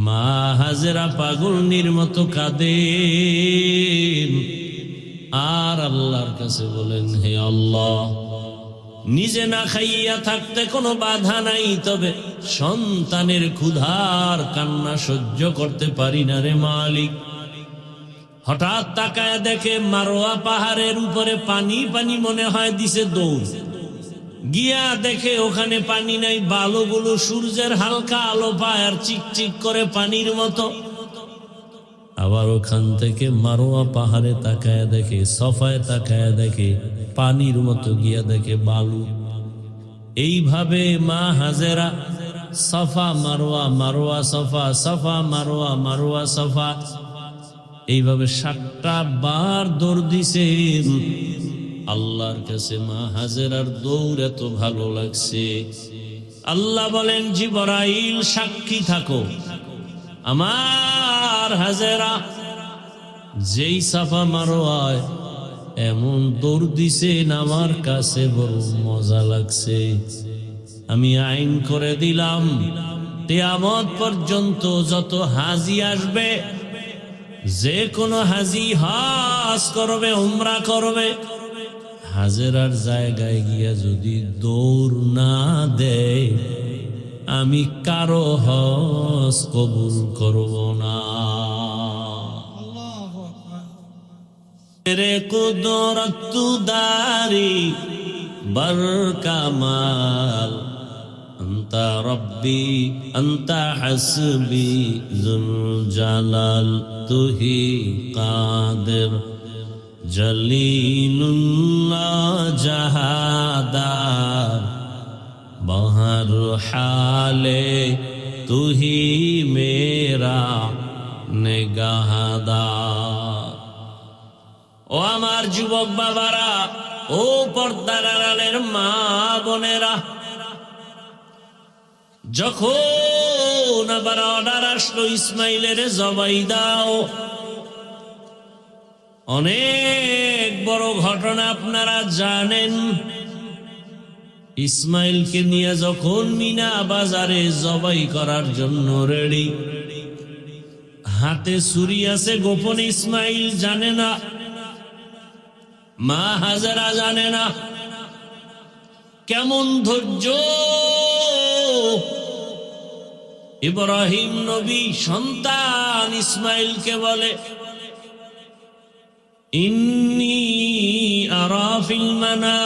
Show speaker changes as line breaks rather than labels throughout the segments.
মা হাজেরা পাগলনির মতো কাঁদেন আর আল্লাহর কাছে বলেন, হে আল্লাহ, নিজে না খাইয়া থাকতে কোনো বাধা নাই, তবে সন্তানের ক্ষুধার কান্না সহ্য করতে পারি না রে মালিক। হঠাৎ তাকায় দেখে মারোয়া পাহাড়ের উপরে পানি পানি, মনে হয় দিছে দৌড়। গিয়া দেখে ওখানে পানি নাই, বালুগুলো সূর্যের হালকা আলো পায় আর চিকচিক করে পানির মতো। আবার ওখান থেকে মারোয়া পাহাড়ে তাকায় দেখে, সফায় তাকায় দেখে পানির মতো, গিয়া দেখে বালু। এইভাবে মা হাজেরা সফা মারোয়া, মারোয়া সফা, সফা মারোয়া, মারোয়া সফা, এইভাবে 7টা বার দৌড় দিছেন আল্লাহর কাছে। মা হাজেরার দৌড় এত ভালো লাগছে, আল্লাহ বলেন, জিবরাইল সাক্ষী থাকো, আমার হাজেরা যেই সাফা মারোয়ায় এমন দৌড় দিছেন, আমার কাছে বড় মজা লাগছে। আমি আইন করে দিলাম, কিয়ামত পর্যন্ত যত হাজি আসবে, যে কোনো হাজি হজ করবে, উমরা করবে, হাজেরার জায়গায় গিয়া যদি দৌড় না দেয়, আমি কারো হজ কবুল করব না। রে কুদরত দারি বর কামাল, আন্তা রব্বি আন্তা হাসবি যুল জালাল, তুহি কাদের জলিলুল্লাহ জাহাদার, বহর হালে তুহি মেরা নেগাহদার। ও আমার যুবক বাবারা, ও পর্দার আড়ালের মা বোনেরা, যখন আবার অর্ডার আসলো ইসমাইলের জবাই দাও, অনেক বড় ঘটনা আপনারা জানেন। ইসমাইলকে নিয়ে যখন মিনা বাজারে জবাই করার জন্য রেডি, হাতে ছুরি আছে, গোপনে ইসমাইল জানে না, মা হাজেরা জানে না। কেমন ধৈর্য! ইব্রাহিম নবী সন্তান ইসমাইলকে বলে, ইন্নী আরা ফিল মানাম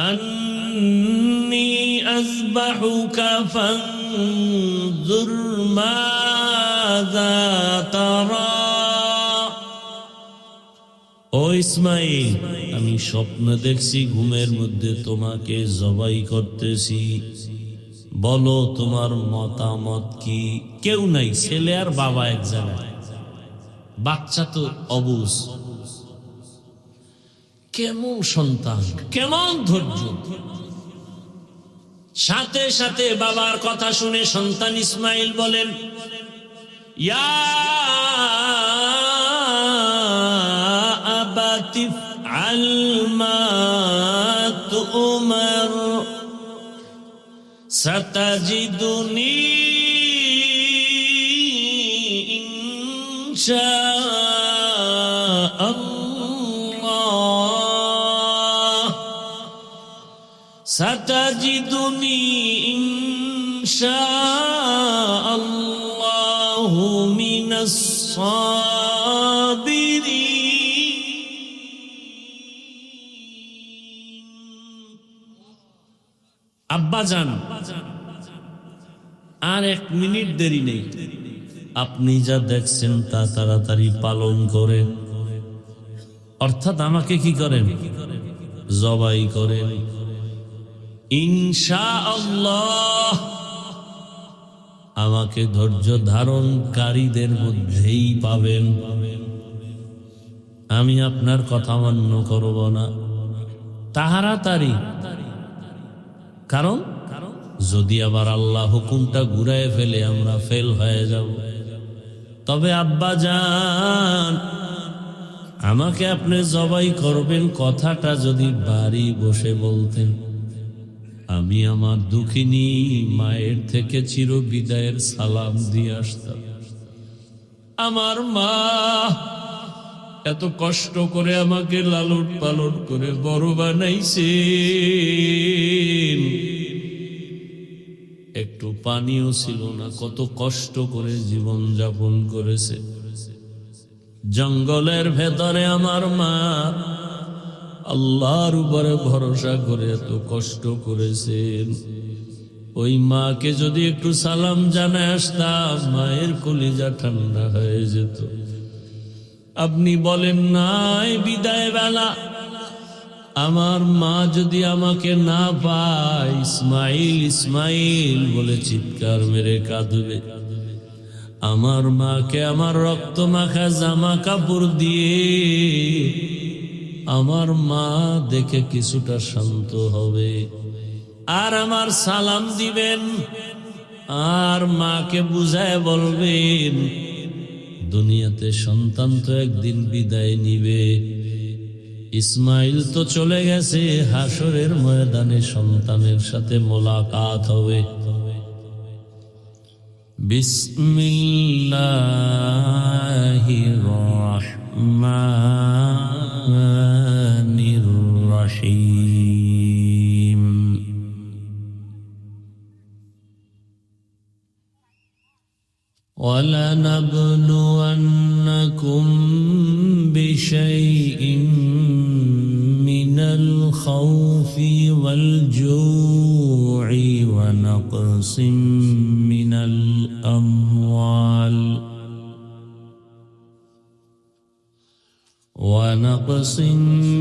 আন্নী আযবাহুকা ফানজুর মাযা তারা। ও ইসমাইল, আমি স্বপ্ন দেখছি, ঘুমের মধ্যে তোমাকে জবাই করতেছি, বলো তোমার মতামত কি? কেউ নাই, ছেলে আর বাবা এক জায়গায়, বাচ্চা তো অবুঝ। কেমন সন্তান, কেমন ধৈর্য! সাথে সাথে বাবার কথা শুনে সন্তান ইসমাইল বলেন, ইয়া আবাতি ইফআল মা তু'মার সাতাজিদুনি ইনশাআল্লাহ, সাতাজিদুনি ইনশাআল্লাহু মিনাস সাবিরিন। আব্বাজান, আর 1 মিনিট দেরি নেই, আপনি যা দেখছেন তা তাড়াতাড়ি পালন করেন, অর্থাৎ আমাকে কি করেন? জবাই করেন। ইনশাআল্লাহ আমাকে ধৈর্য ধারণকারীদের মধ্যেই পাবেন। আমি আপনার কথা মান্য করব না, তাড়াতাড়ি। কারণ যদি আবার আল্লাহ হুকুমটা ঘুরায় ফেলে, আমরা ফেল হয়ে যাব। তবে আব্বা জান, আমাকে আপনি জবাই করবেন কথাটা যদি বাড়ি বসে বলতেন, আমি আমার দুঃখিনী মায়ের থেকে চির বিদায়ের সালাম দিয়ে আসতাম। আমার মা এত কষ্ট করে আমাকে লালন পালন করে বড় বানাইছে, একটু পানিও ছিল না, কত কষ্ট করে জীবন যাপন করেছে। জঙ্গলের ভেতরে আমার মা আল্লাহর উপরে ভরসা করে এত কষ্ট করেছেন। ওই মাকে যদি একটু সালাম জানায় আসতাম, মায়ের কলিজা ঠান্ডা হয়ে যেত। আপনি বলেন নাই বিদায় বেলা আমার মা যদি আমাকে না পায়, ইসমাইল ইসমাইল বলে চিৎকার মেরে কাঁদবে। আমার মাকে আমার রক্ত মাখা জামা কাপড় দিয়ে আমার মা দেখে কিছুটা শান্ত হবে, আর আমার সালাম দিবেন, আর মাকে বুঝায় বলবেন দুনিয়াতে সন্তান তো একদিন বিদায় নিবে। ইসমাইল তো চলে গেছে, হাসরের ময়দানে সন্তানের সাথে মোলাকাত হবে। বিসমিল্লাহির রহমানির রহিম। وَلَنَبْلُوَنَّكُمْ بِشَيْءٍ مِّنَ الْخَوْفِ وَالْجُوعِ وَنَقْصٍ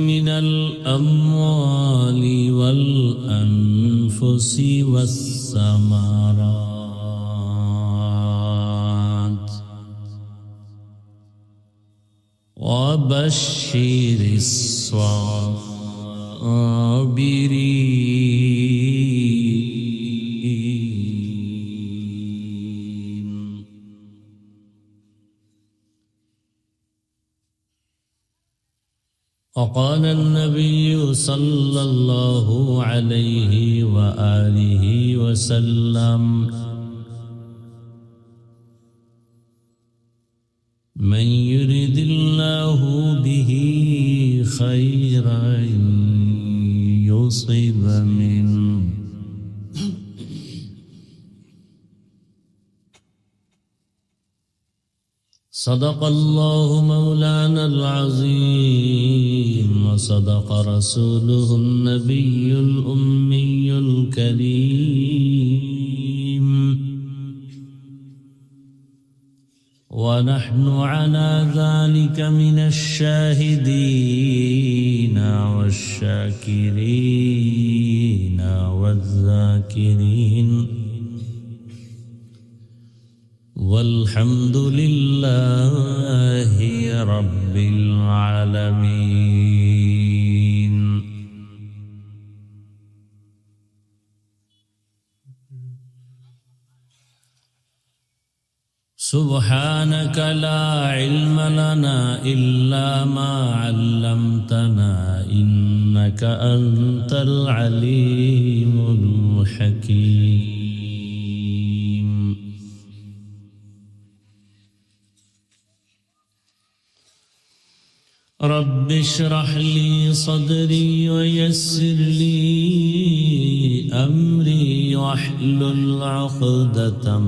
مِّنَ الْأَمْوَالِ وَالْأَنفُسِ وَالثَّمَرَاتِ وَبَشِّرِ الصَّابِرِينَ. وقال النبي صلى الله عليه وآله وسلم: من يرد الله به خيرا يصب منه صدق الله مولانا العظيم وصدق رسوله النبي الأمي الكريم، ونحن على ذلك من الشاهدين والشاكرين والذاكرين، والحمد لله رب العالمين. سبحانك لا علم لنا إلا ما علمتنا إنك أنت العليم الحكيم. رب اشرح لي صدري ويسر لي أمري واحلل عقدة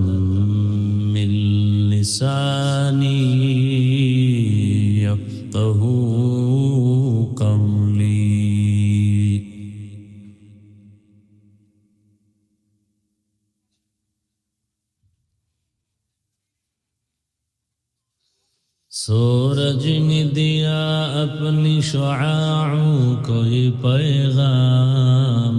من لساني يفقه قولي. सूरज ने दिया अपनी शुआओं को ये पैगाम,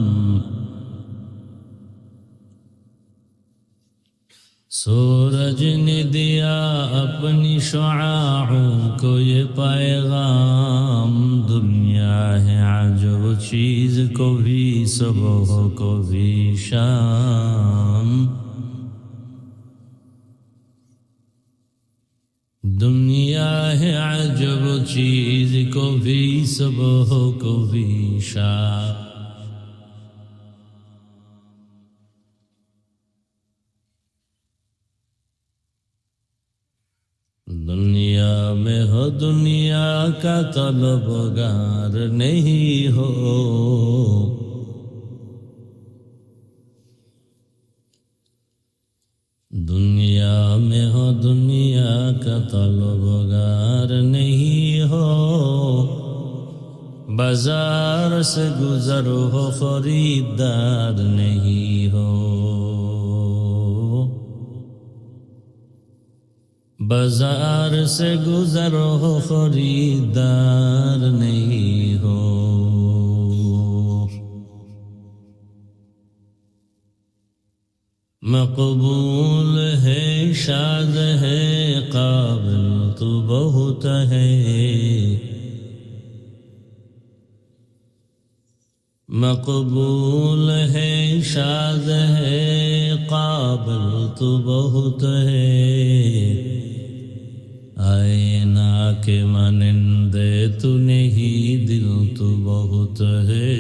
सूरज ने दिया अपनी शुआओं को ये पैगाम, दुनिया है अजब चीज को भी सुबह को भी शाम, दुनिया है अजब चीज को भी सुबह को भी शाम. दुनिया का तलबगार नहीं हो। दुनिया में हो दुनिया का तलबगार नहीं हो। बाजार से गुजर हो खरीदार नहीं हो। बाजार से गुजर हो खरीदार नहीं हो। मकबूल है शाद है काबिल तो बहुत है। मकबूल है शाद है काबिल तो बहुत है। आईना के मानिंदे तू नहीं दिल तो बहुत है।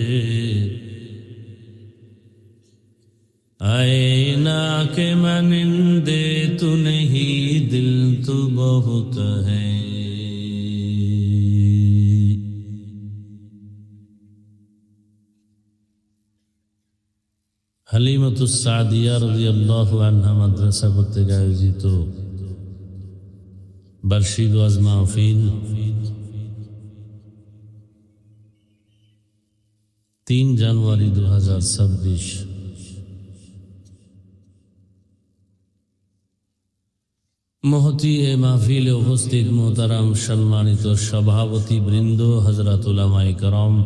आईना के मानिंदे तू नहीं दिल तो बहुत है। হালিমাতুস সাদিয়া রাদিয়াল্লাহু আনহা মাদ্রাসা কর্তৃক আয়োজিত বার্ষিক ওয়াজ মাহফিল 3 জানুয়ারি 2026। মহতি এ মাহফিলে উপস্থিত মোহতারাম সম্মানিত সভাপতি বৃন্দ, হযরত উলামায়ে কেরাম,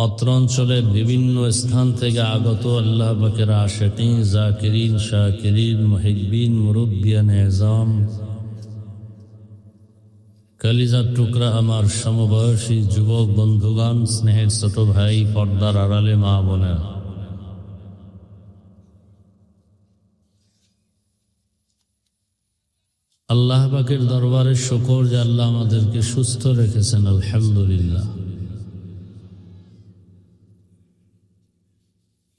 অত্র অঞ্চলের বিভিন্ন স্থান থেকে আগত আল্লাহ পাকের আশিকিন, জাকিরিন, শাকিরিন, মুহিব্বিন, মুরব্বিয়ান এজাম, কলিজার টুকরা আমার সমবয়সী যুবক বন্ধুগণ, স্নেহের ছোট ভাই, পর্দার আড়ালে মা বোনেরা, আল্লাহ পাকের দরবারে শুকর যে আল্লাহ আমাদেরকে সুস্থ রেখেছেন, আলহামদুলিল্লাহ।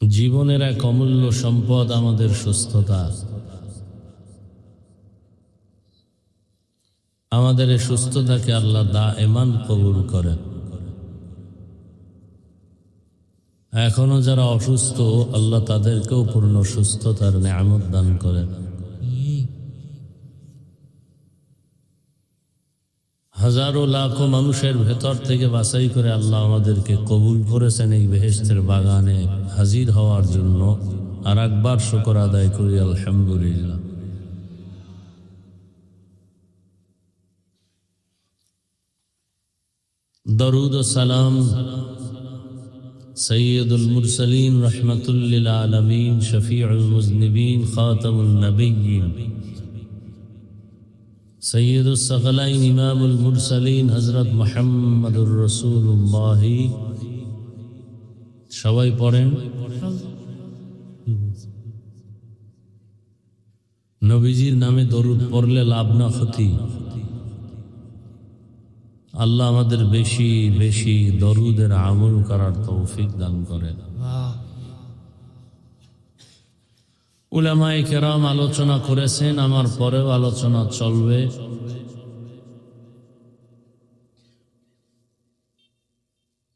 জীবনের এক অমূল্য সম্পদ আমাদের সুস্থতা। আমাদের এই সুস্থতাকে আল্লাহ দায়েমান কবুল করেন। এখনো যারা অসুস্থ, আল্লাহ তাদেরকেও পূর্ণ সুস্থতার নেয়ামত দান করেন। হাজারো লাখো মানুষের ভেতর থেকে বাছাই করে আল্লাহ আমাদেরকে কবুল করেছেন এই বেহেশতের বাগানে হাজির হওয়ার জন্য। আর একবার শুকর আদায় করি, আলহামদুলিল্লাহ। দরুদ ও সালাম সৈয়দুল মুরসালিন, রহমাতুল লিল আলামিন, শফিউল মুজনিবিন, খাতামুন নবিয়্যিন, সৈয়দুস সাকলাইন, ইমামুল মুরসালিন, হযরত মুহাম্মদুর রাসূলুল্লাহ। সবাই পড়েন। নবীজির নামে দরুদ পড়লে লাভ না ক্ষতি? আল্লাহ আমাদের বেশি বেশি দরুদের আমল করার তৌফিক দান করেন। উলামায়ে কেরাম আলোচনা করেছেন, আমার পরেও আলোচনা চলবে।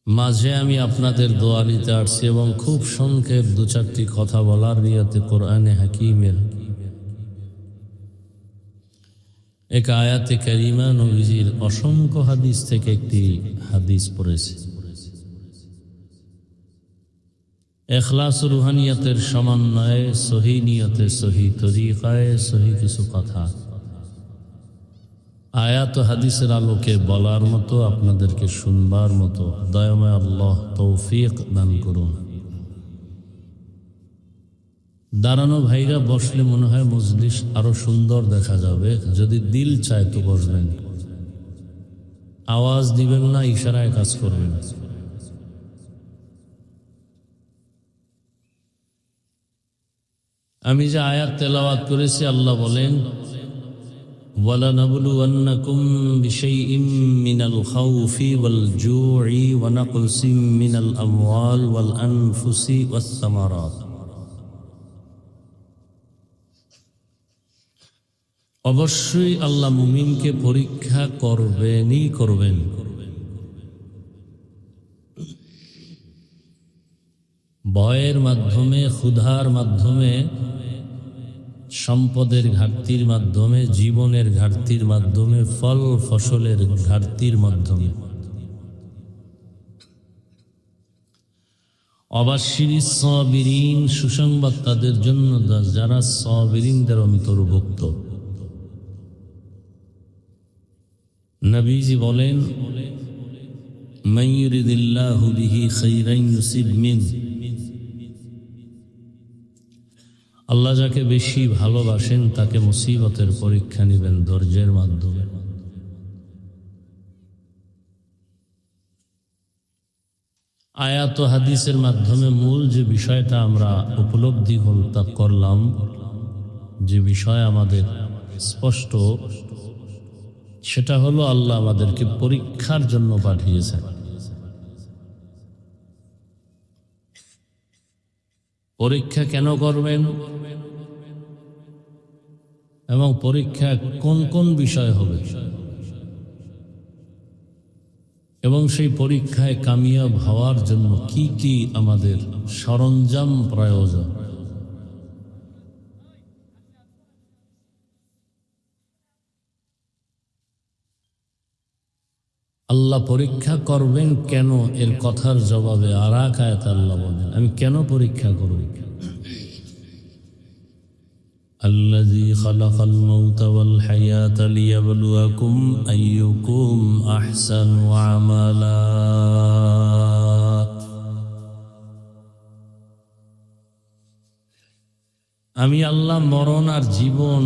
মাঝে আমি আপনাদের দোয়া নিতে আসছি এবং খুব সংক্ষেপ 2-4টি কথা বলার নিয়তে কোরআনে হাকিমের এক আয়াতে কারিমা, নবীজির অসংখ্য হাদিস থেকে একটি হাদিস পড়েছি। ইখলাস ও রুহানিয়াতের সমন্বয়ে, সহি নিয়তে, সহি তরিকায়, সহি কিছু কথা আয়াত ও হাদিসের আলোকে বলার মতো, আপনাদেরকে শুনবার মতো দয়াময় আল্লাহ তৌফিক দান করুন। দাঁড়ানো ভাইরা বসলে মনে হয় মজলিস আরো সুন্দর দেখা যাবে। যদি দিল চায় তো বসবেন, আওয়াজ দিবেন না, ইশারায় কাজ করবেন। আমি যে আয়াত তেলাওয়াত করেছি, আল্লাহ বলেন, وَلَنَبْلُوَنَّكُمْ بِشَيْءٍ مِّنَ الْخَوْفِ وَالْجُوعِ وَنَقْصٍ مِّنَ الْأَمْوَالِ وَالْأَنفُسِ وَالثَّمَرَاتِ। অবশ্যই আল্লাহ মুমিনকে পরীক্ষা করবেনই করবেন। ভয়ের মাধ্যমে, ক্ষুধার মাধ্যমে, সম্পদের ঘাটতির মাধ্যমে, জীবনের ঘাটতির মাধ্যমে, ফল ফসলের ঘাটতির মাধ্যমে। অবাশির সাবিরিন, সুসংবাদ তাদের জন্য যারা সাবিরিনদের অন্তর্ভুক্ত। নবীজি বলেন, মান ইউরিদিল্লাহু বিহি খাইরান ইউসিব মিন, আল্লাহ যাকে বেশি ভালোবাসেন তাকে মুসিবতের পরীক্ষা নেবেন ধৈর্যের মাধ্যমে। আয়াত ও হাদিসের মাধ্যমে মূল যে বিষয়টা আমরা উপলব্ধি করলাম, যে বিষয় আমাদের স্পষ্ট, সেটা হলো আল্লাহ আমাদেরকে পরীক্ষার জন্য পাঠিয়েছেন। পরীক্ষা কেন করবেন এবং পরীক্ষা কোন কোন বিষয় হবে এবং সেই পরীক্ষায় কামিয়াব হওয়ার জন্য কি কি আমাদের সরঞ্জাম প্রয়োজন। আল্লাহ পরীক্ষা করবেন কেন, এর কথার জবাবে আর এক আয়াতে আল্লাহ বলেন, আমি কেন পরীক্ষা করব। আল্লাযী খালাকাল মাউতা ওয়াল হায়াতা লিয়াবলুয়াকুম আইয়ুকুম আহসানু আমালা। আমি আল্লাহ মরণ আর জীবন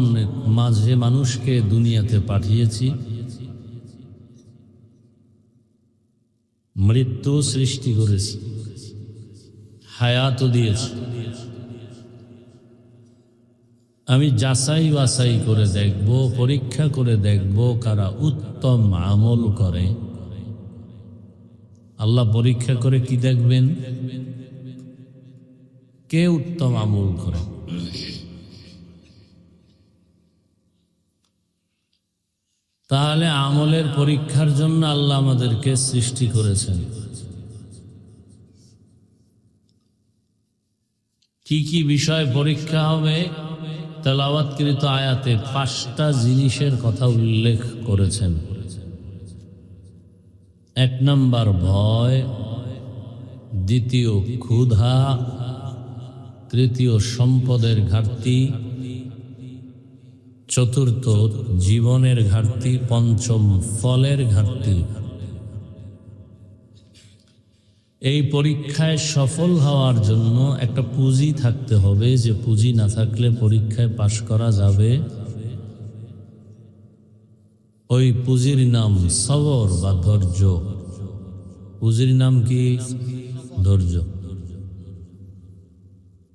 মাঝে মানুষকে দুনিয়াতে পাঠিয়েছি, মৃত্যু সৃষ্টি করেছি, হায়াতও দিয়েছি। আমি যাচাই বাছাই করে দেখব, পরীক্ষা করে দেখব কারা উত্তম আমল করে। আল্লাহ পরীক্ষা করে কি দেখবেন? কে উত্তম আমল করে। তাহলে আমলের পরীক্ষার জন্য আল্লাহ আমাদেরকে সৃষ্টি করেছেন। কি কি বিষয় পরীক্ষা হবে? তেলাওয়াতকৃত আয়াতে 5টা জিনিসের কথা উল্লেখ করেছেন। 1 নম্বর ভয়, 2 ক্ষুধা, 3 সম্পদের ঘাটতি, 4 জীবনের ঘাটতি, 5 ফলের ঘাটতি। এই পরীক্ষায় সফল হওয়ার জন্য একটা পুঁজি থাকতে হবে, যে পুঁজি না থাকলে পরীক্ষায় পাশ করা যাবে। ওই পুঁজির নাম সবর বা ধৈর্য। পুঁজির নাম কি? ধৈর্য।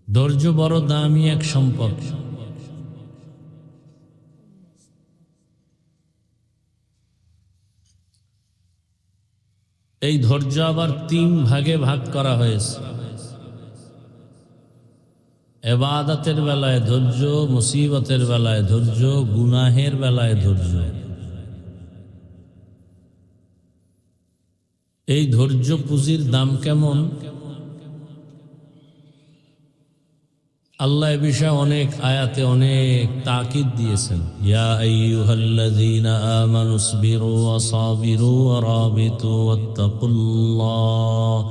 ধৈর্য বড় দামি এক সম্পদ। এই ধৈর্য আবার 3 ভাগে ভাগ করা হয়েছে। ইবাদতের বেলায় ধৈর্য, মুসিবতের বেলায় ধৈর্য, গুনাহের বেলায় ধৈর্য। এই ধৈর্য পুঁজির দাম কেমন? আল্লাহ এ বিষয়ে অনেক আয়াতে অনেক তাকিদ দিয়েছেন। ইয়া আইয়ুহাল্লাযীনা আমানুসবিরু ওয়া সাবিরু ওয়া রাবিতু ওয়াত্তাকুল্লাহ।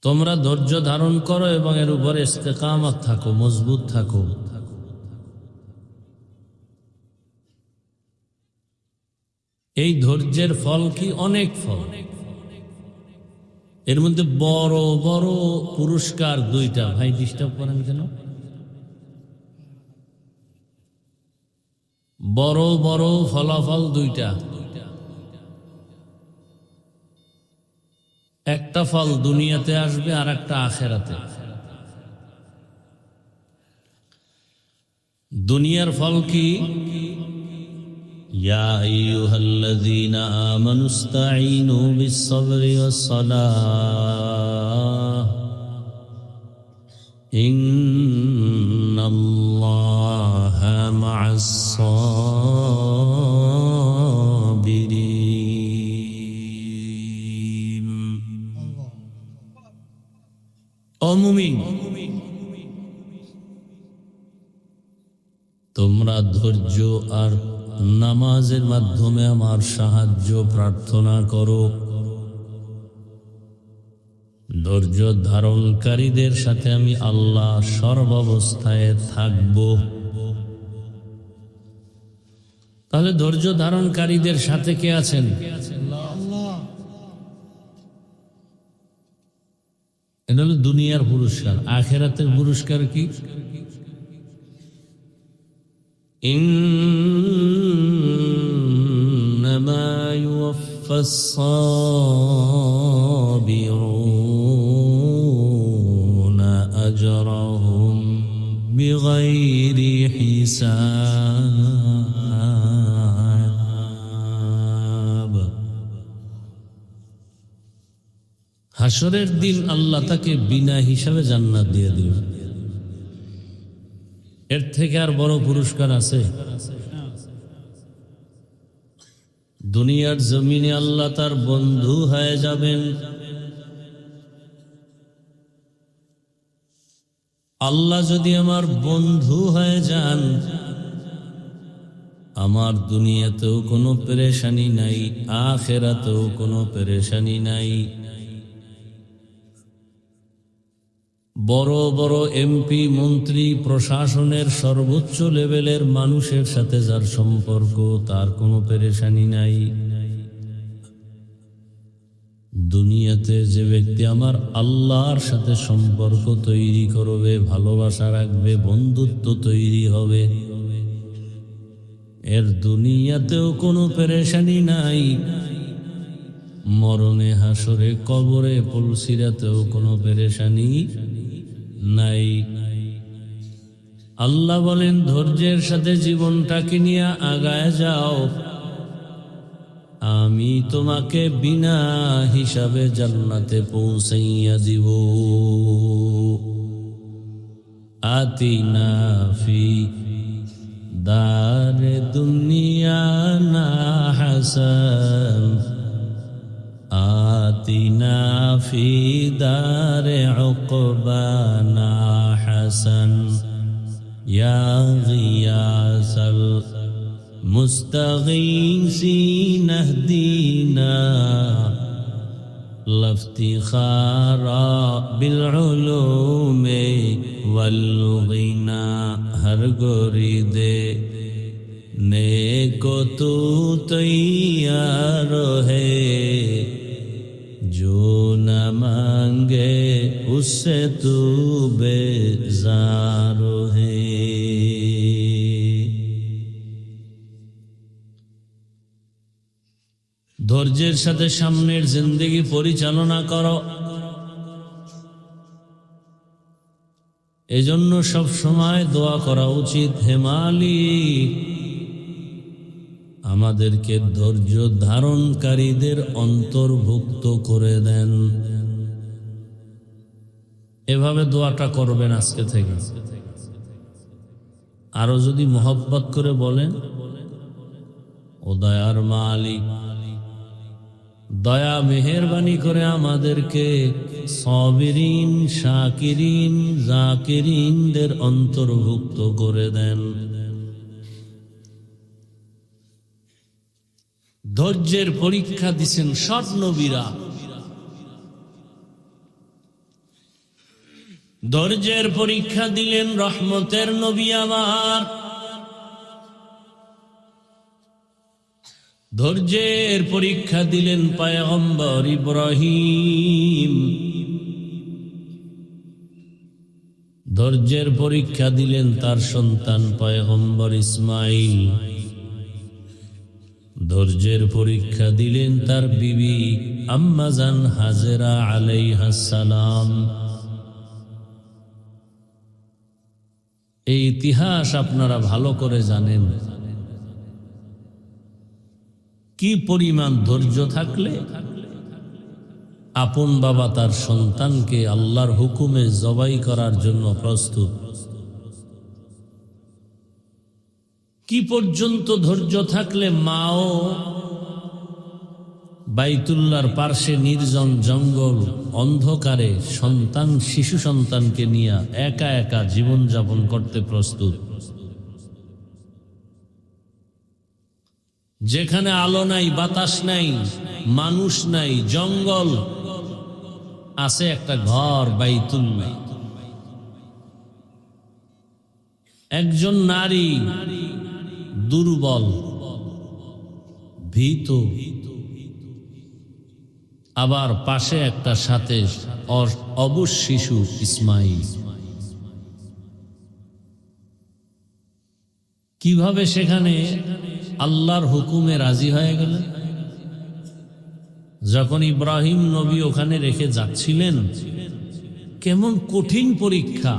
তোমরা ধৈর্য ধারণ করো এবং এর উপরে ইস্তেকামত থাকো, মজবুত থাকো। এই ধৈর্যের ফল কি? অনেক ফল। এর মধ্যে বড় বড় পুরস্কার 2টা। ভাই ডিস্টার্ব করেন কেন? বড় বড় ফলাফল 2টা। একটা ফল দুনিয়াতে আসবে আর একটা আখেরাতে। দুনিয়ার ফল কি? ইয়া আইয়ুহাল্লাযীনা আমানুস্তাঈনু বিস-সাবরি ওয়াস-সালাহ। ইন্নাল্লাহা মা'আস সাবিরিন। ও মুমিন, তোমরা ধৈর্য আর নামাজের মাধ্যমে আমার সাহায্য প্রার্থনা করো। ধৈর্য ধারণকারীদের সাথে আমি আল্লাহ সর্বাবস্থায় থাকব। তাহলে ধৈর্য ধারণকারীদের সাথে কে আছেন? এটা হলো দুনিয়ার পুরস্কার। আখিরাতের পুরস্কার কি? ইন্নামা ইউওয়াফফাস সাবিরুনা আজরাহুম বিগাইরি হিসাব। হাসরের দিন আল্লাহ তাকে বিনা হিসাবে জান্নাত দিয়ে দিবেন। এর থেকে আর বড় পুরস্কার আছে? দুনিয়ার জমিনে আল্লাহ তার বন্ধু হয়ে যাবেন। আল্লাহ যদি আমার বন্ধু হয়ে যান, আমার দুনিয়াতেও কোনো পেরেশানি নাই, আখিরাতেও কোনো পেরেশানি নাই। বড় বড় এমপি, মন্ত্রী, প্রশাসনের সর্বোচ্চ লেভেলের মানুষের সাথে যার সম্পর্ক, তার কোনো পেরেশানি নাই। দুনিয়াতে যে ব্যক্তি আমার আল্লাহর সাথে সম্পর্ক তৈরি করবে, ভালোবাসা রাখবে, বন্ধুত্ব তৈরি হবে, এর দুনিয়াতেও কোনো পেরেশানি নাই। মরণে, হাসরে, কবরে, পুলসিরাতেও কোনো পেরেশানি নাই। আল্লাহ বলেন, ধৈর্যের সাথে জীবনটাকে নিয়ে আগায় যাও, আমি তোমাকে বিনা হিসাবে জান্নাতে পৌঁছাইয়া দিব। আতিনা ফি দারে দুনিয়া না হাসান, আতিনা ফি দারে উকবানা হাসান, ইয়া গিয়াসাল মুস্তাগীসিন ইহদিনা লাফতিখারা বিল উলুমি ওয়াল গিনা। হর গরিদে नेको तू तैयार है, जो न मांगे उससे तू बेजार है। ধৈর্যের সাথে সামনের জিন্দেগি পরিচালনা করো। এজন্য সব সময় দোয়া করা উচিত, হে মালিক আমাদেরকে ধৈর্য ধারণকারীদের অন্তর্ভুক্ত করে দেন। এভাবে দোয়াটা করবেন আজকে থেকে। আরো যদি মোহব্বত করে বলেন, ও দয়ার মালিক, দয়া মেহেরবানি করে আমাদেরকে সাবিরিন, শাকিরিন, জাকিরিনদের অন্তর্ভুক্ত করে দেন। ধৈর্যের পরীক্ষা দিছেন সব নবীরা। ধৈর্যের পরীক্ষা দিলেন রহমতের নবী আমার। ধৈর্যের পরীক্ষা দিলেন পয়গম্বর ইব্রাহিম। ধৈর্যের পরীক্ষা দিলেন তার সন্তান পয়গম্বর ইসমাইল। ধৈর্যের পরীক্ষা দিলেন তার বিবি আম্মাজান হাজেরা আলাইহাস সালাম। এই ইতিহাস আপনারা ভালো করে জানেন। কি পরিমাণ ধৈর্য থাকলে আপন বাবা তার সন্তানকে আল্লাহর হুকুমে জবাই করার জন্য প্রস্তুত। কি পর্যন্ত ধৈর্য থাকলে মাও বাইতুল্লাহর পার্শ্বে নির্জন জঙ্গল অন্ধকারে শিশু সন্তানকে নিয়ে একা একা জীবন যাপন করতে প্রস্তুত। যেখানে আলো নাই, বাতাস নাই, মানুষ নাই, জঙ্গল আছে একটা ঘর বাইতুল্লাহ। একজন নারী দুর্বল, ভীত, আবার পাশে একটা সাথে অবুঝ শিশু ইসমাইল। কিভাবে সেখানে আল্লাহর হুকুমে রাজি হয়ে গেলেন? যখন ইব্রাহিম নবী ওখানে রেখে যাচ্ছিলেন, কেমন কঠিন পরীক্ষা,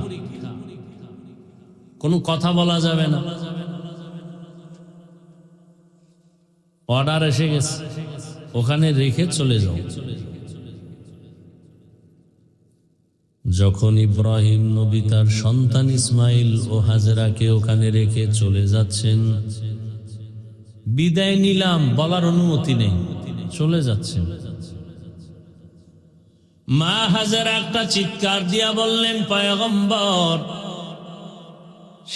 কোনো কথা বলা যাবে না, অর্ডার এসে গেছে, ওখানে রেখে চলে যাও। যখন ইব্রাহিম নবী তার সন্তান ইসমাইল ও হাজেরাকে ওখানে রেখে চলে যাচ্ছেন, বিদায় নিলাম বলার অনুমতি নেই, চলে যাচ্ছেন। মা হাজেরা একটা চিৎকার দিয়া বললেন, পয়গম্বর,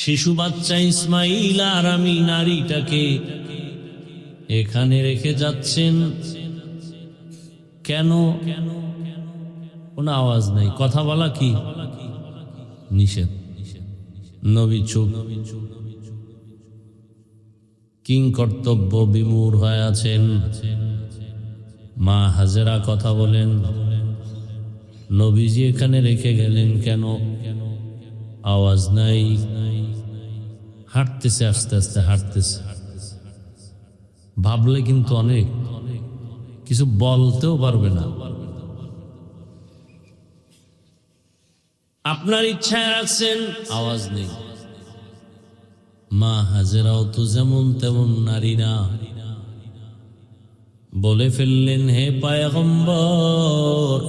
শিশু বাচ্চা ইসমাইল আর আমি নারীটাকে এখানে রেখে যাচ্ছেন কেন? কোনো আওয়াজ নাই, কথা বলা কি নিষেধ। নবী চুপ, কিং কর্তব্য বিমূঢ় হয়ে আছেন। মা হাজেরা কথা বলেন, নবীজি এখানে রেখে গেলেন কেন? আওয়াজ নাই, হাঁটতেছে, আস্তে আস্তে হাঁটতেছে। ভাবলে কিন্তু অনেক কিছু বলতেও পারবে না। আপনার ইচ্ছায় রাখছেন, আওয়াজ নেই। মা হাজেরাও তো যেমন তেমন নারী না, বলে ফেললেন, হে পয়গম্বর,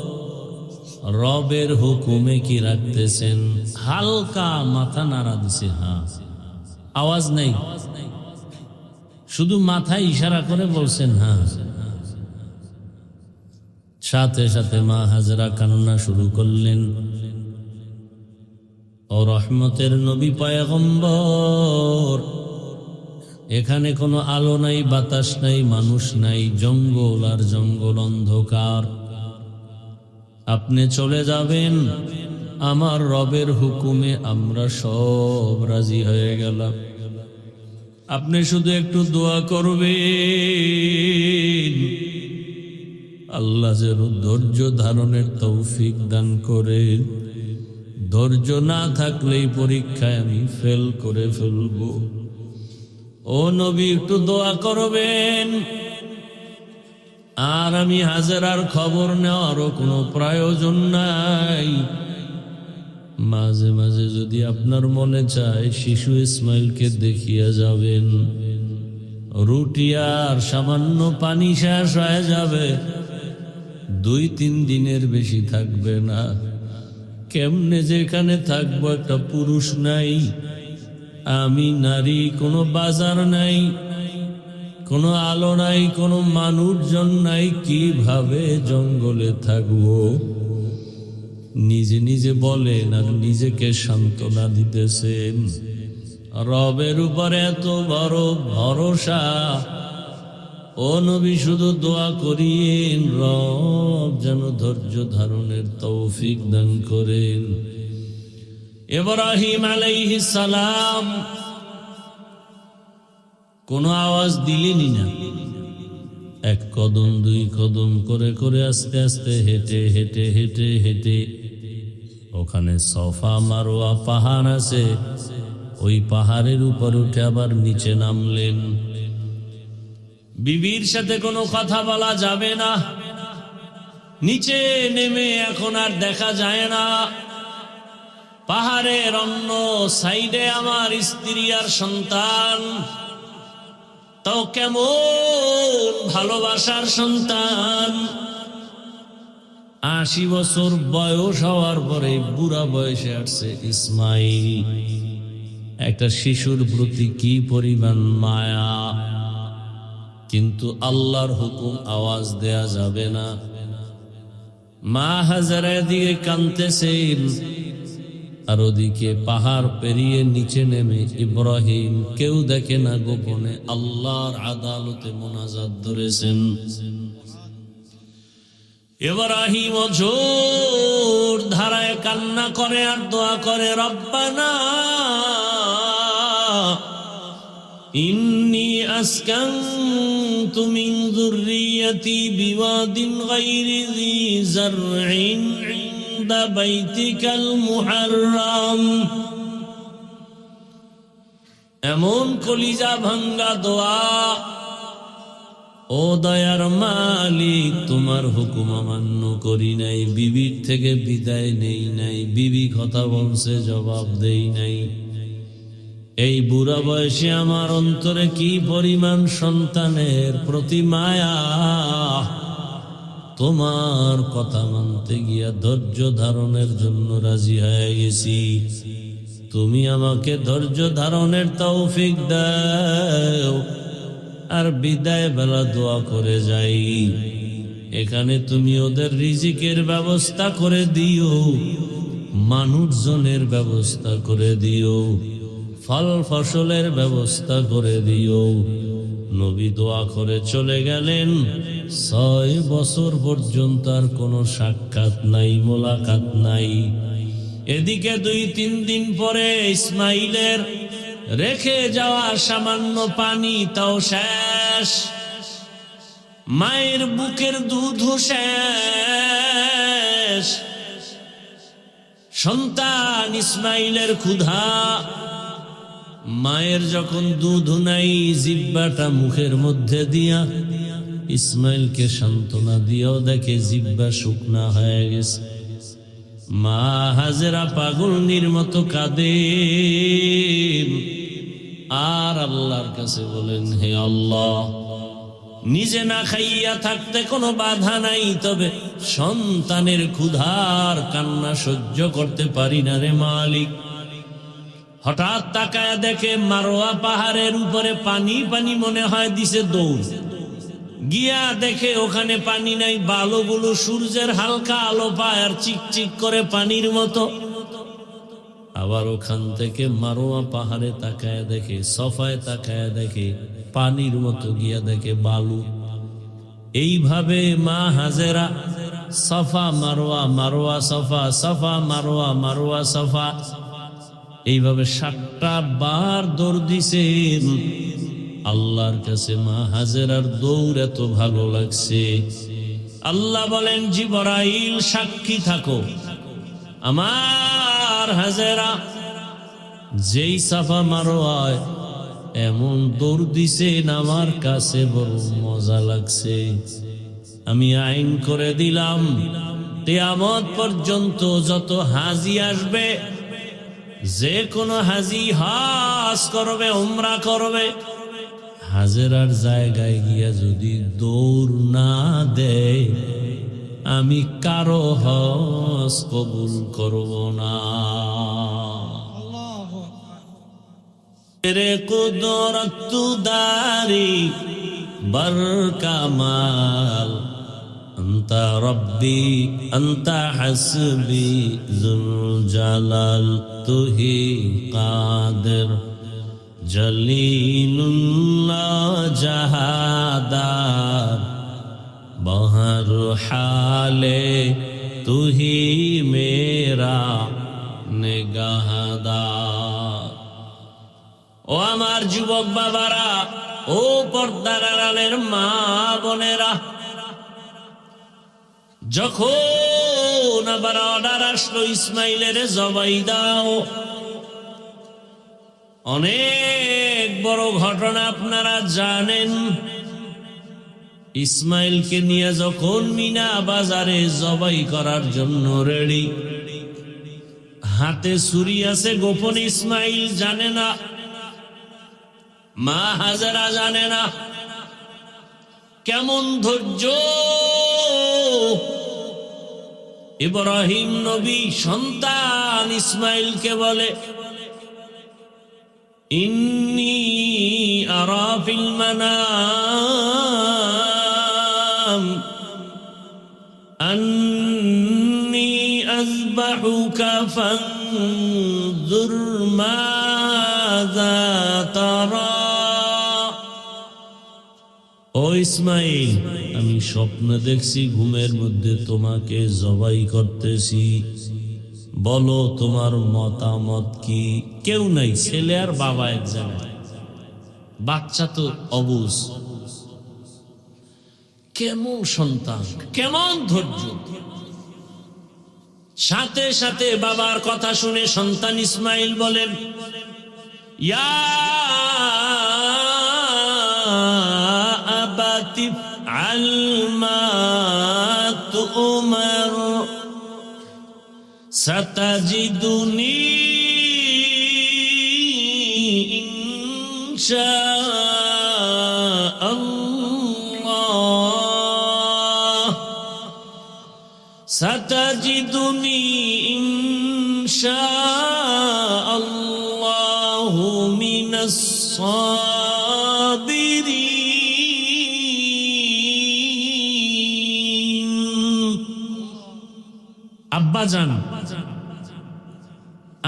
রবের হুকুমে কি রাখতেছেন? হালকা মাথা নাড়া দিছে, হ্যাঁ। আওয়াজ নেই, শুধু মাথায় ইশারা করে বলছেন হ্যাঁ। সাথে সাথে মা হাজেরা কান্না শুরু করলেন। ও রহমতের নবী পয়গম্বর, এখানে কোনো আলো নাই, বাতাস নাই, মানুষ নাই, জঙ্গল আর জঙ্গল, অন্ধকার। আপনি চলে যাবেন, আমার রবের হুকুমে আমরা সব রাজি হয়ে গেলাম। আপনি শুধু একটু দোয়া করবেন, আল্লাহ যেন ধৈর্য ধারণের তৌফিক দান করেন। ধৈর্য না থাকলেই পরীক্ষায় আমি ফেল করে ফেলব। ও নবী, একটু দোয়া করবেন। আর আমি হাজেরার খবর নেওয়ারও কোনো প্রয়োজন নাই। মাঝে মাঝে যদি আপনার মনে চায় শিশু ইসমাইলকে দেখিয়া যাবেন। রুটি আর সামান্য পানি শেষ হয়ে যাবে, 2-3 দিনের বেশি থাকবে না। কেমনে যেখানে থাকবো, একটা পুরুষ নাই, আমি নারী, কোনো বাজার নাই, কোনো আলো নাই, কোনো মানুষজন নাই, কিভাবে জঙ্গলে থাকবো? নিজে নিজে বলেন আর নিজেকে সান্ত্বনা দিতেছেন। রবের উপরে এত বড় ভরসা। ও নবী, শুধু দোয়া করিয়েন, রব যেন ধৈর্য ধারণের তৌফিক দান করেন। ইব্রাহিম আলাইহিস সালাম কোনো আওয়াজ দিলেনই না। 1 কদম 2 কদম করে করে আস্তে আস্তে হেঁটে হেঁটে হেঁটে হেঁটে ওখানে সফা মারওয়া পাহাড় আছে, ওই পাহাড়ের উপর উঠে আবার নিচে নামলেন। বিবির সাথে কোনো কথা বলা যাবে না। নিচে নেমে এখন আর দেখা যায় না। পাহাড়ের অন্য সাইডে আমার স্ত্রী আর সন্তান। তাও কেমন ভালোবাসার সন্তান! 80 বছর বয়স হওয়ার পরে বুড়া বয়সে আসছে ইসমাইল। একটা শিশুর প্রতি কি পরিমাণ মায়া, কিন্তু আল্লাহর হুকুম আওয়াজ দেয়া যাবে না। মা হাজারা দিকে কাঁদতেছেন, আর ওদিকে পাহাড় পেরিয়ে নিচে নেমে ইব্রাহিম, কেউ দেখে না, গোপনে আল্লাহর আদালতে মোনাজাত ধরেছেন। ইব্রাহিম জোর ধারায় কান্না করে আর দোয়া করে, রব্বানা ইন্নী আসকানতু মিন যুররিয়্যাতি বিওয়াদিন গায়রি যী যারইন ইনদা বাইতিকাল মুহাররাম। এমন কলিজা ভাঙ্গা দোয়া, ও দয়ার মালিক, তোমার হুকুম অমান্য করি নাই, বিবির থেকে বিদায় নেই নাই, বিবি কথা বলছে জবাব দেই নাই। এই বুড়া বয়সে আমার অন্তরে কি পরিমাণ সন্তানের প্রতি মায়া, তোমার কথা মানতে গিয়া ধৈর্য ধারণের জন্য রাজি হয়ে গেছি। তুমি আমাকে ধৈর্য ধারণের তৌফিক দাও। আর বিদায় বেলা দোয়া করে যাই, এখানে তুমি ওদের রিজিকের ব্যবস্থা করে দিও, মানুষজনের ব্যবস্থা করে দিও, ফল ফসলের ব্যবস্থা করে দিও। নবী দোয়া করে চলে গেলেন। 6 বছর পর্যন্ত আর কোনো সাক্ষাৎ নাই, মোলাকাত নাই। এদিকে 2-3 দিন পরে ইসমাইলের রেখে যাওয়া সামান্য পানি তাও শেষ, মায়ের বুকের দুধ শেষ। সন্তান ইসমাইলের ক্ষুধা, মায়ের যখন দুধ নাই, জিহ্বাটা মুখের মধ্যে দিয়া ইসমাইলকে সান্ত্বনা দিয়েও দেখে জিহ্বা শুকনা হয়ে গেছে। মা হাজেরা পাগলনির মতো কাঁদেন আর আল্লাহর কাছে বলেন, হে আল্লাহ, নিজে না খাইয়া থাকতে কোনো বাধা নাই, তবে সন্তানের ক্ষুধার কান্না সহ্য করতে পারি না রে মালিক। হঠাৎ তাকায় দেখে মারোয়া পাহাড়ের উপরে পানি পানি, মনে হয় দিছে দৌড়। গিয়া দেখে ওখানে পানি নাই, বালুগুলো সূর্যের হালকা আলো পায় আর চিকচিক করে পানির মতো। আবার ওখান থেকে মারোয়া পাহাড়ে তাকায় দেখে, সফায় তাকায় দেখে পানির মতো, গিয়া দেখে বালু। এইভাবে মা হাজেরা সফা মারোয়া, মারোয়া সফা, সফা মারোয়া, মারোয়া সফা, এইভাবে 7টা বার দৌড় দিছেন আল্লাহর কাছে। মা হাজেরার দৌড় এত ভালো লাগছে। আল্লাহ বলেন, জিবরাইল সাক্ষী থাকো, আমার হাজেরা যেই সাফা মারোয়ায় এমন দৌড় দিছেন, আমার কাছে বড় মজা লাগছে। আমি আইন করে দিলাম, কিয়ামত পর্যন্ত যত হাজি আসবে, যে কোনো হাজি হজ করবে, উমরা করবে, হাজেরার জায়গায় গিয়া যদি দৌড় না দেয়, আমি কারো হজ কবুল করব না। তেরে কুদরত দারি বর কামাল, আন্তা রব্বি আন্তা হাসবি যুল জালাল, তুহি কাদের জলিলুল্লাহ জাহাদার, বহর হালে তুহি মেরা নিগাহদার। ও আমার যুবক বাবারা, ও পর্দার আড়ালের মা বোনেরা, যখন আবার অর্ডার আসলো ইসমাইলের জবাই দাও, অনেক বড় ঘটনা আপনারা জানেন। ইসমাইলকে নিয়ে যখন মিনা বাজারে জবাই করার জন্য রেডি, হাতে ছুরি আছে, গোপন ইসমাইল জানে না, মা হাজেরা জানে না। কেমন ধৈর্য, ইব্রাহিম নবী সন্তান ইসমাইলকে বলে, ইন্নী আরা ফিল মানাম আন্নী আযবাহুকা ফানজুর মাযা তারা। ও ইসমাইল, আমি স্বপ্নে দেখছি ঘুমের মধ্যে তোমাকে জবাই করতেছি, বলো তোমার মতামত কি? কেউ নাই, ছেলে আর বাবা এক জায়গায়, বাচ্চা তো অবুঝ। কেমন সন্তান, কেমন ধৈর্য! সাথে সাথে বাবার কথা শুনে সন্তান ইসমাইল বলেন, ইয়া আবাতি আল মা তুমার সাতাজিদুনি ইনশাআল্লাহ সাতাজিদুনি ইনশাআল্লাহু মিনাস সাবিরিন। আব্বাজান,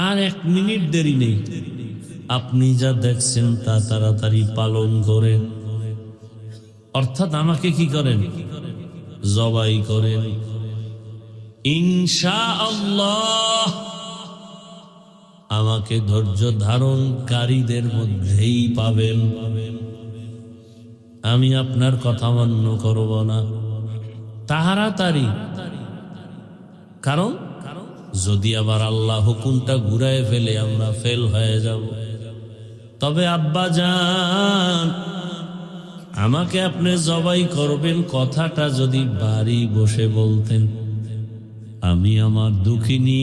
আর 1 মিনিট দেরি নেই, আপনি যা দেখছেন তা তাড়াতাড়ি পালন করেন, অর্থাৎ আমাকে কি করেন? জবাই করেন। ইনশাআল্লাহ আমাকে ধৈর্য ধারণকারীদের মধ্যেই পাবেন। আমি আপনার কথা মান্য করব না, তাড়াতাড়ি। কারণ যদি আবার আল্লাহ হুকুমটা ঘুরায় ফেলে আমরা ফেল হয়ে যাব। তবে আব্বা জান, আমাকে আপনি জবাই করবেন কথাটা যদি বাড়ি বসে বলতেন, আমি আমার দুঃখিনী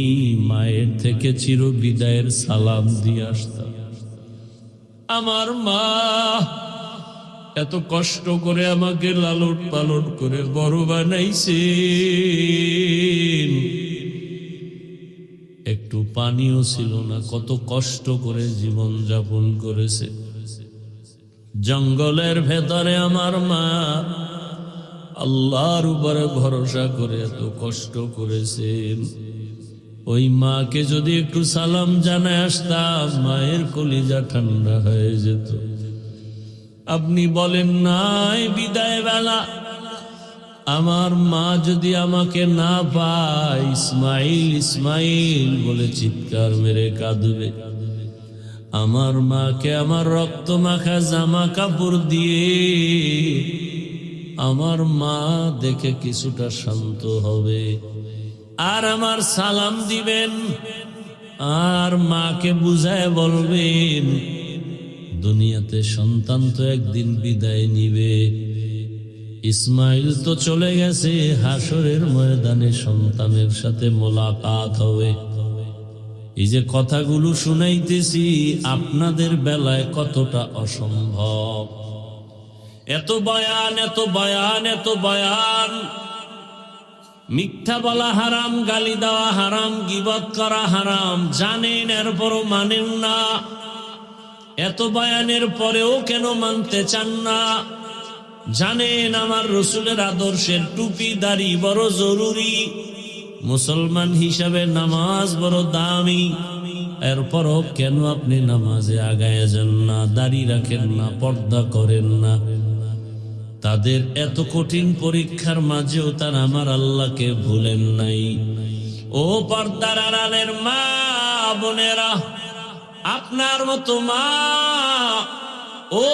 মায়ের থেকে চির বিদায়ের সালাম দিয়ে আসতাম। আমার মা এত কষ্ট করে আমাকে লালন পালন করে বড় বানাইছে, একটু পানিও ছিল না, কত কষ্ট করে জীবন যাপন করেছে। জঙ্গলের ভেতরে আমার মা আল্লাহর উপরে ভরসা করে এত কষ্ট করেছেন। ওই মাকে যদি একটু সালাম জানায় আসতাম, মায়ের কলিজা ঠান্ডা হয়ে যেত। আপনি বলেন নাই বিদায় বেলা আমার মা যদি আমাকে না পায়, ইসমাইল ইসমাইল বলে চিৎকার মেরে কাঁদবে। আমার মাকে আমার রক্ত মাখা জামা কাপড় দিয়ে আমার মা দেখে কিছুটা শান্ত হবে, আর আমার সালাম দিবেন, আর মাকে বুঝায় বলবেন দুনিয়াতে সন্তান তো একদিন বিদায় নিবে। ইসমাইল তো চলে গেছে, হাসরের ময়দানে সন্তানের সাথে মোলাকাত হবে। এই যে কথাগুলো শুনাইতেছি আপনাদের বেলায় কতটা অসম্ভব। এত বয়ান, এত বয়ান, এত বয়ান, মিথ্যা বলা হারাম, গালি দেওয়া হারাম, গীবত করা হারাম, জানেন এরপরও মানেন না। এত বয়ানের পরেও কেন মানতে চান না? জানেন আমার রসুলের আদর্শের টুপি দাড়ি বড় জরুরি, মুসলমান হিসাবে নামাজ বড় দামি, এরপরও কেন আপনি নামাজে আগায় যান না, দাড়ি রাখেন না, পর্দা করেন না? তাদের এত কঠিন পরীক্ষার মাঝেও তারা আমার আল্লাহকে ভুলেন নাই। ও পর্দার আড়ালের মা বোনেরা, আপনার মতো মা, ও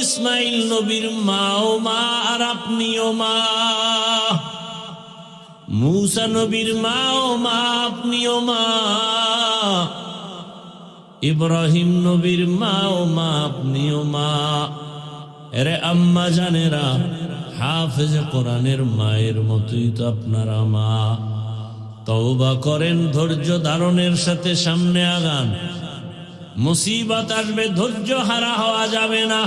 ইসমাইল নবীর মা ও মা, আর আপনিও মা। মূসা নবীর মা ও মা, আপনিও মা। ইব্রাহিম নবীর মা ও মা, আপনিও মা। এরে আম্মা জানেরা, হাফেজ কোরআনের মায়ের মতোই তো আপনারা মা। তওবা করেন, ধৈর্য ধারণের সাথে সামনে আগান। মুসিবত আসবে, ধৈর্য হারা হওয়া যাবে না।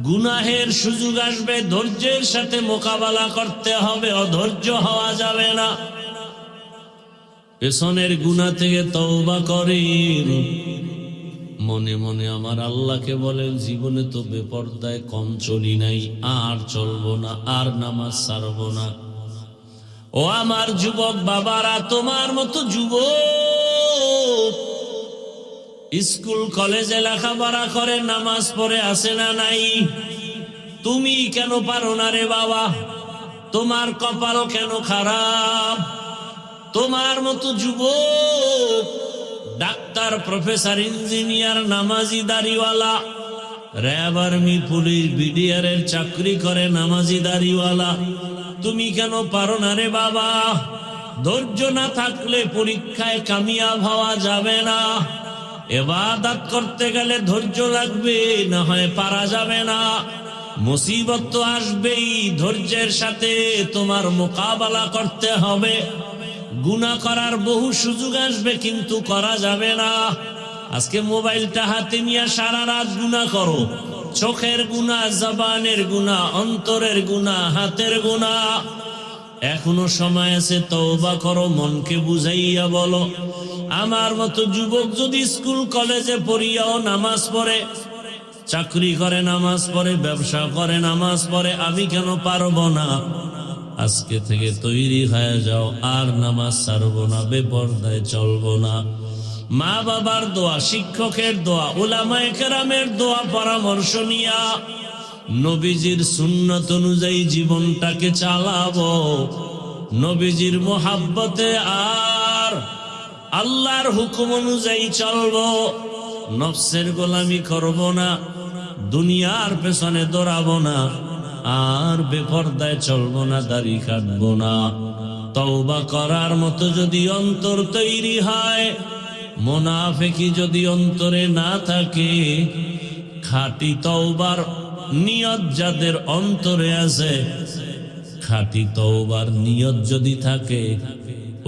গুনাহের সুযোগ আসবে, ধৈর্যের সাথে মোকাবেলা করতে হবে, অধৈর্য হওয়া যাবে না। পেছনের গুনাহ থেকে তওবা করেন, মনে মনে আমার আল্লাহকে বলেন, জীবনে তো বেপরদায় কম চলি নাই, আর চলবো না, আর নামাজ ছাড়বো না। ও আমার যুবক বাবারা, তোমার মতো যুবক স্কুল কলেজে লেখাপড়া করে নামাজ পড়ে আসে না নাই? তুমি কেন পারো না রে বাবা? তোমার কপাল কেন খারাপ? তোমার মতো যুবক ডাক্তার, প্রফেসর, ইঞ্জিনিয়ার, নামাজি দাড়িওয়ালা, র্যাব, আর্মি, পুলিশ, বিডিআর এর চাকরি করে নামাজি দাড়িওয়ালা, তুমি কেন পারো না রে বাবা? ধৈর্য না থাকলে পরীক্ষায় কামিয়াব হওয়া যাবে না। ইবাদত করতে গেলে ধৈর্য লাগবে, না হয় পারা যাবে না। মুসিবত তো আসবেই, ধৈর্যের সাথে তোমার মোকাবেলা করতে হবে। গুনাহ করার বহু সুযোগ আসবে, কিন্তু করা যাবে না। আজকে মোবাইলটা হাতে নিয়ে সারা রাত গুনাহ করো, চোখের গুনাহ, জবানের গুনাহ, অন্তরের গুনাহ, হাতের গুনাহ। এখনো সময় আছে, তওবা করো, মনকে বুঝাইয়া বলো। আমার মতো যুবক যদি স্কুল কলেজে পড়িয়াও নামাজ পড়ে, চাকরি করে নামাজ পড়ে, ব্যবসা করে নামাজ পড়ে, আমি কেন পারবো না? আজকে থেকে তৈরি হয়ে যাও, আর নামাজ ছাড়বো না, বেপরদায় চলবো না। মা বাবার দোয়া, শিক্ষকের দোয়া, উলামায়ে কেরামের দোয়া, পরামর্শ নিয়া নবীজির সুন্নত অনুযায়ী জীবনটাকে চালাবো। নবীজির মোহাব্বতে আর আল্লাহর হুকুম অনুযায়ী চলবো। নফসের গোলামি করব না, দুনিয়ার পেছনে দৌড়াবো না, আর বেপরদায় চলবো না, দাড়ি কাটবো না। তওবা করার মতো যদি অন্তর তৈরি হয়, মুনাফিকি যদি অন্তরে না থাকে, খাঁটি তওবার নিয়ত যাদের অন্তরে আছে, খাঁটি তওবার নিয়ত যদি থাকে,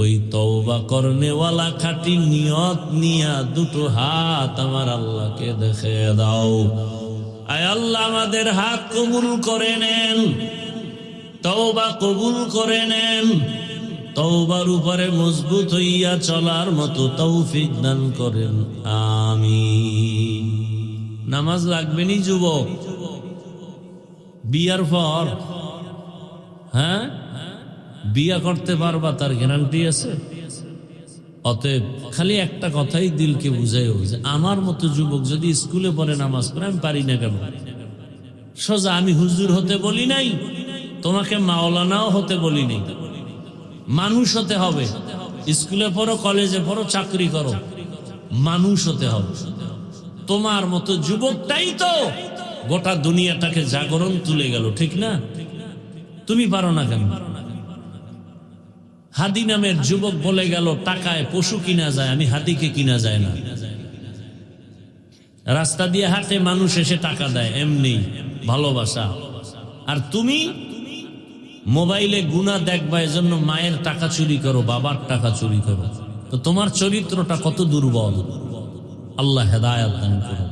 ওই তওবা করনেওয়ালা খাঁটি নিয়ত নিয়া দুটো হাত আমার আল্লাহকে দেখে দাও। আয় আল্লাহ, আমাদের হাত কবুল করে নেন, তওবা কবুল করে নেন, তওবার উপরে মজবুত হইয়া চলার মতো তৌফিক দান করেন, আমিন। নামাজ লাগবে নি যুবক? বিয়ার পর হ্যাঁ বিয়া করতে পারবা, তার গ্যারান্টি আছে? অতএব খালি একটা কথাই দিলকে বুঝাই, যে আমার মতো যুবক যদি স্কুলে পড়ে নামাজ পড়ে, আমি পারি না কেন? সোজা আমি হুজুর হতে বলি নাই, তোমাকে মাওলানাও হতে বলি নাই। মানুষ হতে হবে। স্কুলে পড়ো, কলেজে পড়ো, চাকরি করো, মানুষ হতে হবে। তোমার মতো যুবকটাই তো গোটা দুনিয়াটাকে জাগরণ তুলে গেল, ঠিক না? তুমি পারো না কেন? হাদি নামের যুবক বলে গেল, টাকায় পশু কিনা যায়, আমি হাদিকে কিনা যায় না। রাস্তা দিয়ে হাঁটে, মানুষ এসে টাকা দেয়, এমনি ভালোবাসা। আর তুমি মোবাইলে গুনাহ দেখবা, এজন্য মায়ের টাকা চুরি করো, বাবার টাকা চুরি করো। তো তোমার চরিত্রটা কত দুর্বল। আল্লাহ হেদায়েত দান করুন।